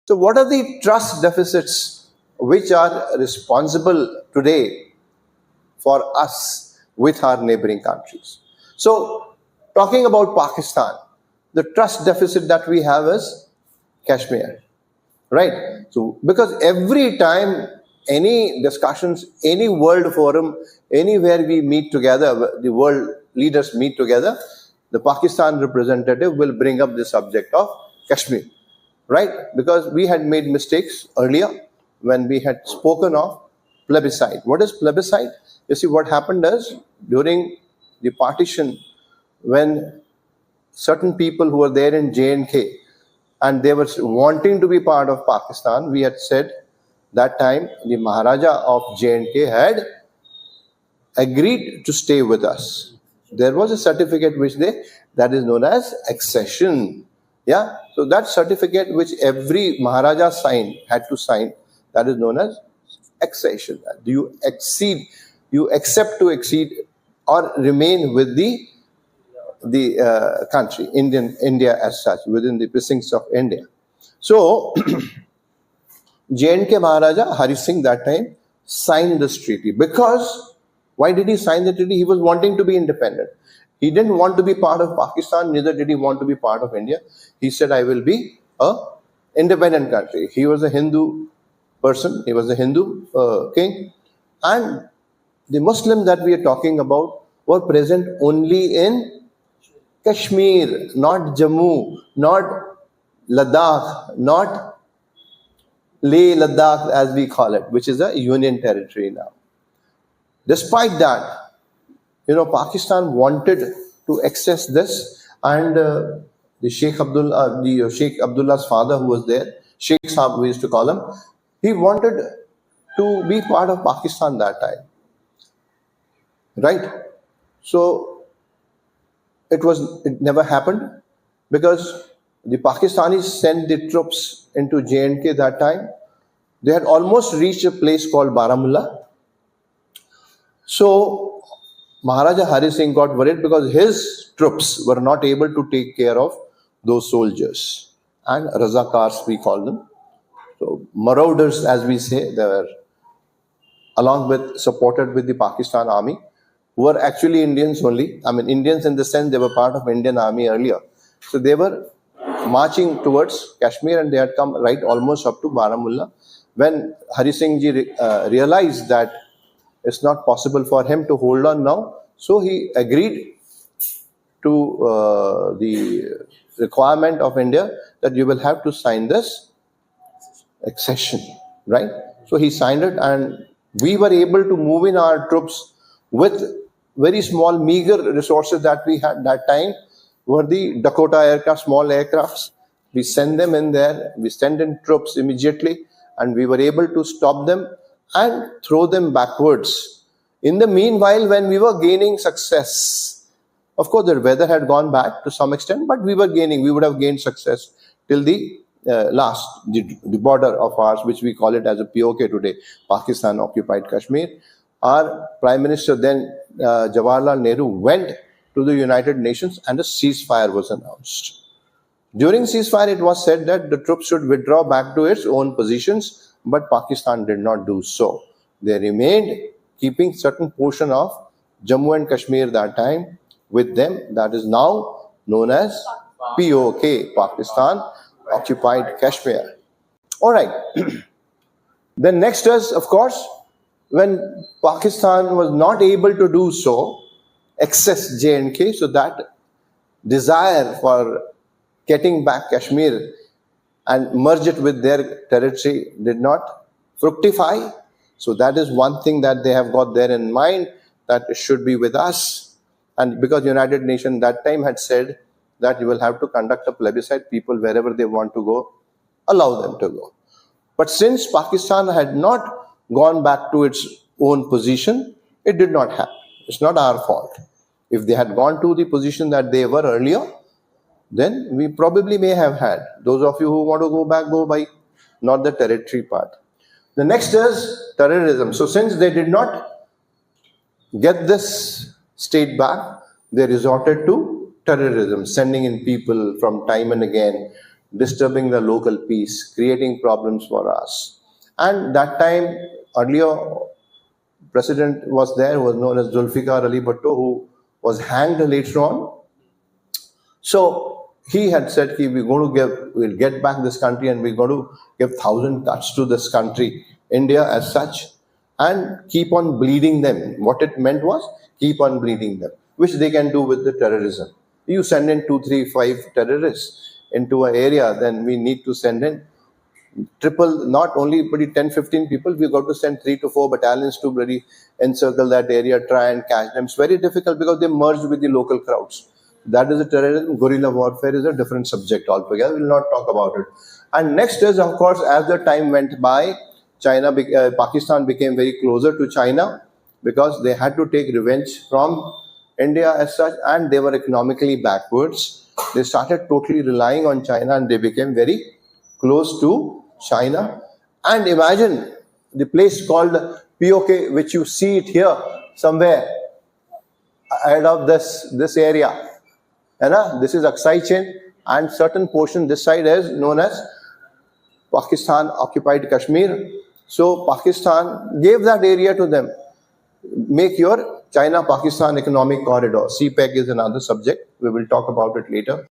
So what are the trust deficits which are responsible today for us with our neighboring countries? So talking about Pakistan, the trust deficit that we have is Kashmir, right? So because every time any discussions, any world forum, anywhere we meet together, the world leaders meet together, the Pakistan representative will bring up the subject of Kashmir, right? Because we had made mistakes earlier when we had spoken of plebiscite. What is plebiscite? You see, what happened is during the partition, when certain people who were there in J&K and they were wanting to be part of Pakistan, we had said that time the Maharaja of J&K had agreed to stay with us. There was a certificate that is known as accession. Yeah, so that certificate which every Maharaja had to sign, that is known as accession. You accept to accede or remain with the country, India as such, within the precincts of India. So J&K Maharaja Hari Singh that time signed this treaty. Because why did he sign the treaty? He was wanting to be independent. He didn't want to be part of Pakistan, neither did he want to be part of India. He said, I will be an independent country. He was a Hindu person, he was a Hindu king, and the Muslims that we are talking about were present only in Kashmir, not Jammu, not Ladakh, not Leh Ladakh as we call it, which is a union territory now. Despite that, Pakistan wanted to access this, and the Sheikh Abdullah's father who was there, Sheikh Saab we used to call him, he wanted to be part of Pakistan that time, right? So it never happened because the Pakistanis sent the troops into J&K that time. They had almost reached a place called Baramulla. So Maharaja Hari Singh got worried because his troops were not able to take care of those soldiers and Razakars we call them. So marauders, as we say, they were supported with the Pakistan army, who were actually Indians only. I mean, Indians in the sense they were part of Indian army earlier. So they were marching towards Kashmir and they had come right almost up to Baramulla. When Hari Singh ji realized that it's not possible for him to hold on now, so he agreed to the requirement of India that you will have to sign this accession, right? So he signed it, and we were able to move in our troops with very small, meager resources that we had that time were the Dakota aircraft, small aircrafts. We send them in there, we send in troops immediately, and we were able to stop them and throw them backwards. In the meanwhile, when we were gaining success, of course the weather had gone back to some extent, but we would have gained success till the the border of ours, which we call it as a POK today, Pakistan occupied Kashmir. Our Prime Minister then, Jawaharlal Nehru, went to the United Nations and a ceasefire was announced. During ceasefire, it was said that the troops should withdraw back to its own positions, but Pakistan did not do so. They remained, keeping certain portion of Jammu and Kashmir that time with them. That is now known as POK, Pakistan occupied Kashmir. All right. Then next is, of course, when Pakistan was not able to do so, access J&K, so that desire for getting back Kashmir and merge it with their territory did not fructify. So that is one thing that they have got there in mind, that it should be with us. And because United Nations that time had said that you will have to conduct a plebiscite, people wherever they want to go, allow them to go. But since Pakistan had not gone back to its own position, it did not happen. It's not our fault. If they had gone to the position that they were earlier, then we probably may have had. Those of you who want to go back, go by, not the territory part. The next is terrorism. So since they did not get this state back, they resorted to terrorism, sending in people from time and again disturbing the local peace, creating problems for us. And that time, earlier president was there, who was known as Zulfikar Ali Bhutto, who was hanged later on. So he had said, we'll get back this country and we're going to give 1,000 cuts to this country, India as such, and keep on bleeding them. What it meant was keep on bleeding them, which they can do with the terrorism. You send in 2, 3, 5 terrorists into an area, then we need to send in triple, not only 10, 15 people, we've got to send 3 to 4 battalions to really encircle that area, try and catch them. It's very difficult because they merged with the local crowds. That is a terrorism. Guerrilla warfare is a different subject altogether. We'll not talk about it. And next is, of course, as the time went by, Pakistan became very closer to China because they had to take revenge from India as such, and they were economically backwards. They started totally relying on China and they became very close to China. And imagine the place called POK, which you see it here somewhere ahead of this area. And this is Aksai chain, and certain portion this side is known as Pakistan occupied Kashmir. So Pakistan gave that area to them. Make your China-Pakistan economic corridor. CPEC is another subject. We will talk about it later.